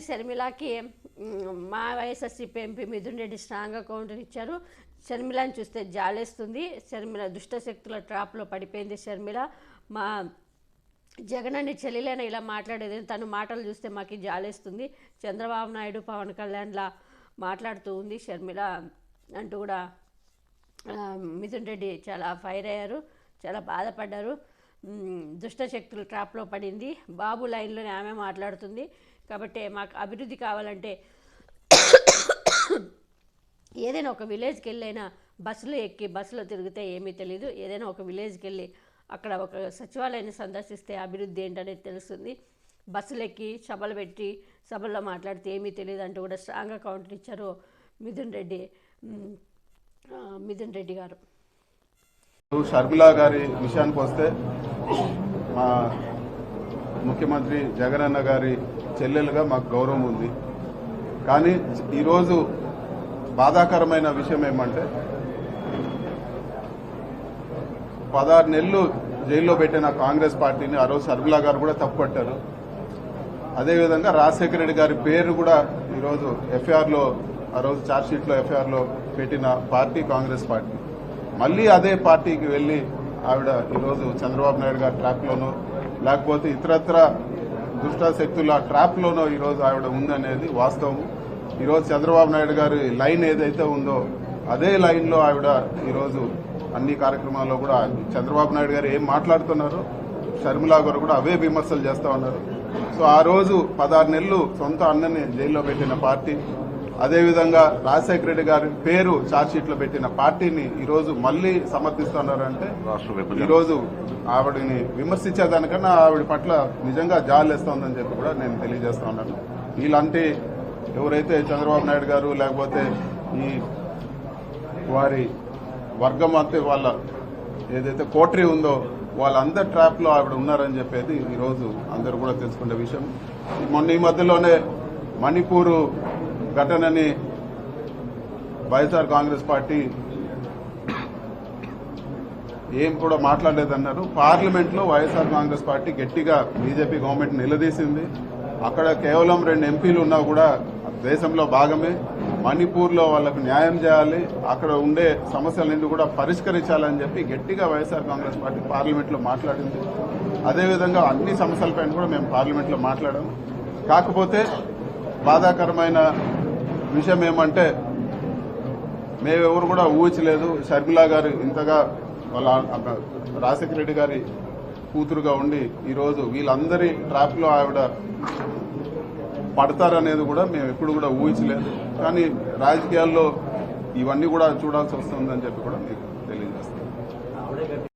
షర్మిలకి మా వైఎస్ఆర్సీపీ ఎంపీ మిథున్ రెడ్డి స్ట్రాంగ్గా కౌంటర్ ఇచ్చారు. షర్మిలని చూస్తే జాలేస్తుంది. షర్మిల దుష్టశక్తుల ట్రాప్లో పడిపోయింది. షర్మిల మా జగన్ అని చెల్లెలైనా ఇలా మాట్లాడేది, తను మాటలు చూస్తే మాకు జాలేస్తుంది. చంద్రబాబు నాయుడు పవన్ కళ్యాణ్లా మాట్లాడుతూ ఉంది షర్మిల అంటూ కూడా మిథున్ రెడ్డి చాలా ఫైర్ అయ్యారు, చాలా బాధపడ్డారు. దుష్టశక్తుల ట్రాప్లో పడింది. బాబు లైన్లోనే ఆమె మాట్లాడుతుంది. కాబట్టి మాకు అభివృద్ధి కావాలంటే ఏదైనా ఒక విలేజ్కి వెళ్ళైనా బస్సులో ఎక్కి బస్సులో తిరిగితే ఏమీ తెలీదు. ఏదైనా ఒక విలేజ్కి వెళ్ళి అక్కడ ఒక సచివాలయాన్ని సందర్శిస్తే అభివృద్ధి ఏంటనేది తెలుస్తుంది. బస్సులు ఎక్కి సభలు పెట్టి సభల్లో మాట్లాడితే ఏమీ తెలియదు అంటూ కూడా స్ట్రాంగ్గా కౌంటర్ ఇచ్చారు మిథున్ రెడ్డి గారు. షర్మిల గారి విషయానికి వస్తే, మా ముఖ్యమంత్రి జగనన్న గారి చెల్లెలుగా మాకు గౌరవం ఉంది. కానీ ఈరోజు బాధాకరమైన విషయం ఏమంటే, 16 నెలలు జైల్లో పెట్టిన కాంగ్రెస్ పార్టీని ఆ రోజు షర్మిల గారు కూడా తప్పుపట్టారు. అదేవిధంగా రాజశేఖర రెడ్డి గారి పేరు కూడా ఈరోజు ఎఫ్ఐఆర్లో, ఆ రోజు ఛార్జ్షీట్లో ఎఫ్ఐఆర్లో పెట్టిన పార్టీ కాంగ్రెస్ పార్టీ. మళ్ళీ అదే పార్టీకి వెళ్ళి ఆవిడ ఈరోజు చంద్రబాబు నాయుడు గారి ట్రాప్లోనో లేకపోతే ఇతరత్ర దుష్ట శక్తుల ట్రాప్లోనో ఈరోజు ఆవిడ ఉందనేది వాస్తవం. ఈరోజు చంద్రబాబు నాయుడు గారి లైన్ ఏదైతే ఉందో అదే లైన్లో ఆవిడ ఈరోజు అన్ని కార్యక్రమాల్లో కూడా చంద్రబాబు నాయుడు గారు ఏం మాట్లాడుతున్నారో షర్మిల గారు కూడా అవే విమర్శలు చేస్తూ ఉన్నారు. సో ఆ రోజు 16 నెలలు సొంత అన్నని జైల్లో పెట్టిన పార్టీ, అదేవిధంగా రాజశేఖర రెడ్డి గారి పేరు ఛార్జ్షీట్లో పెట్టిన పార్టీని ఈరోజు మళ్లీ సమర్థిస్తున్నారంటే ఈరోజు ఆవిడని విమర్శించేదానికన్నా ఆవిడ పట్ల నిజంగా జాలేస్తోందని చెప్పి కూడా నేను తెలియజేస్తా ఉన్నాను. ఇలాంటి ఎవరైతే చంద్రబాబు నాయుడు గారు లేకపోతే ఈ వారి వర్గం అంతే వాళ్ళ ఏదైతే కోటరీ ఉందో వాళ్ళందరి ట్రాప్లో ఆవిడ ఉన్నారని చెప్పేది ఈరోజు అందరూ కూడా తెలుసుకునే విషయం. మొన్న ఈ మధ్యలోనే మణిపూర్ ఘటనని వైఎస్ఆర్ కాంగ్రెస్ పార్టీ ఏం కూడా మాట్లాడలేదన్నారు. పార్లమెంట్లో వైఎస్ఆర్ కాంగ్రెస్ పార్టీ గట్టిగా బీజేపీ గవర్నమెంట్ నిలదీసింది. అక్కడ కేవలం 2 ఎంపీలు ఉన్నా కూడా దేశంలో భాగమే. మణిపూర్లో వాళ్ళకు న్యాయం చేయాలి, అక్కడ ఉండే సమస్యలన్నీ కూడా పరిష్కరించాలని చెప్పి గట్టిగా వైఎస్ఆర్ కాంగ్రెస్ పార్టీ పార్లమెంట్లో మాట్లాడింది. అదేవిధంగా అన్ని సమస్యలపైన కూడా మేము పార్లమెంట్లో మాట్లాడాము. కాకపోతే బాధాకరమైన విషయం ఏమంటే, మేమెవరు కూడా ఊహించలేదు షర్మిల గారు ఇంతగా వాళ్ళ రాజశేఖర రెడ్డి గారి కూతురుగా ఉండి ఈరోజు వీళ్ళందరి ట్రాప్లో ఆవిడ పడతారనేది కూడా మేము ఎప్పుడు కూడా ఊహించలేదు. కానీ రాజకీయాల్లో ఇవన్నీ కూడా చూడాల్సి వస్తుందని చెప్పి కూడా మీకు తెలియజేస్తాం.